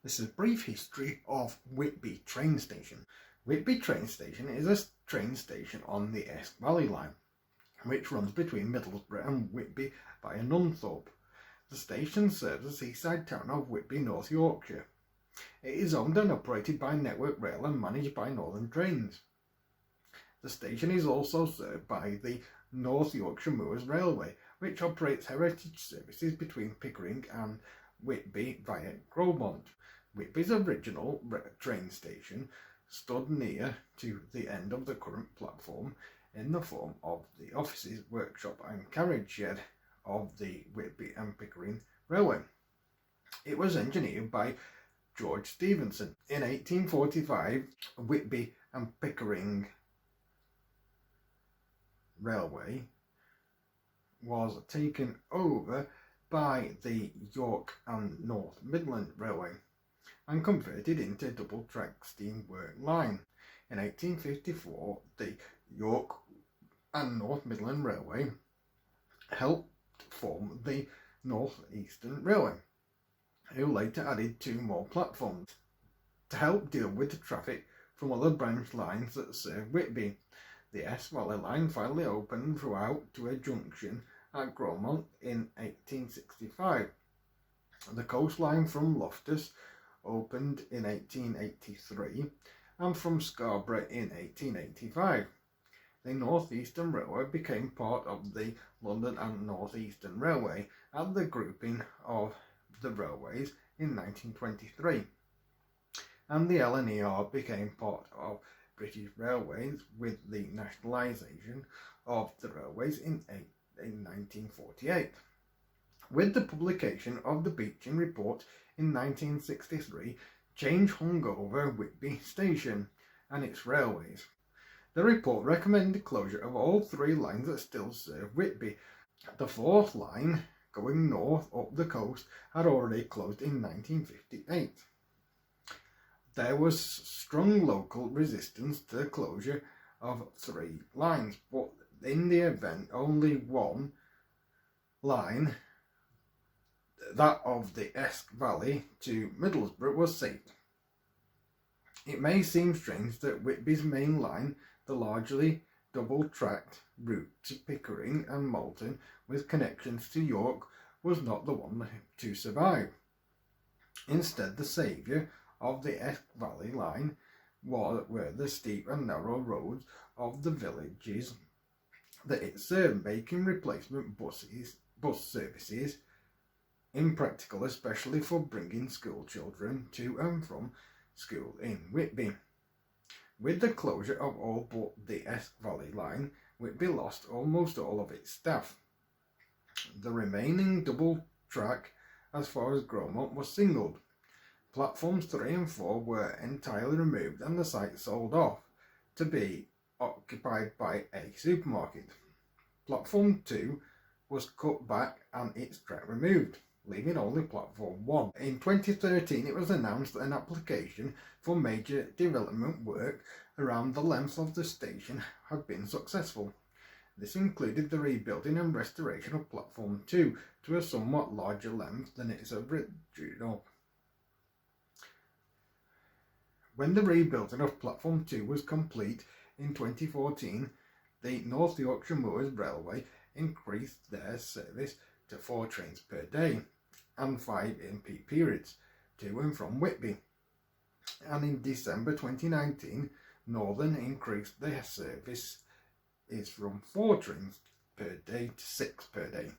This is a brief history of Whitby train station. Whitby train station is a train station on the Esk Valley line, which runs between Middlesbrough and Whitby via Nunthorpe. The station serves the seaside town of Whitby, North Yorkshire. It is owned and operated by Network Rail and managed by Northern Trains. The station is also served by the North Yorkshire Moors Railway, which operates heritage services between Pickering and Whitby via Gromont. Whitby's original train station stood near to the end of the current platform in the form of the offices, workshop and carriage shed of the Whitby and Pickering Railway. It was engineered by George Stephenson. In 1845, Whitby and Pickering Railway was taken over by the York and North Midland Railway and converted into a double-track steamwork line. In 1854, the York and North Midland Railway helped form the North Eastern Railway, who later added 2 more platforms to help deal with the traffic from other branch lines that serve Whitby. The Esk Valley line finally opened throughout to a junction at Gromont in 1865. The coastline from Loftus opened in 1883 and from Scarborough in 1885. The North Eastern Railway became part of the London and North Eastern Railway at the grouping of the railways in 1923, and the LNER became part of British Railways with the nationalisation of the railways in 1948. With the publication of the Beeching Report in 1963, change hung over Whitby station and its railways. The report recommended closure of all 3 lines that still serve Whitby. The 4th line, going north up the coast, had already closed in 1958. There was strong local resistance to the closure of 3 lines, but in the event only one line, that of the Esk Valley to Middlesbrough, was saved. It may seem strange that Whitby's main line, the largely double-tracked route to Pickering and Malton with connections to York, was not the one to survive. Instead, the saviour of the Esk Valley line were the steep and narrow roads of the villages that it served, making replacement bus services impractical, especially for bringing school children to and from school in Whitby. With the closure of all but the Esk Valley line, Whitby lost almost all of its staff. The remaining double track as far as Gromont was singled. Platforms 3 and 4 were entirely removed and the site sold off to be occupied by a supermarket. Platform 2 was cut back and its track removed, leaving only Platform 1. In 2013, it was announced that an application for major development work around the length of the station had been successful. This included the rebuilding and restoration of Platform 2 to a somewhat larger length than its original. When the rebuilding of Platform 2 was complete in 2014, the North Yorkshire Moors Railway increased their service to 4 trains per day and 5 in peak periods to and from Whitby. And in December 2019, Northern increased their service from 4 trains per day to 6 per day.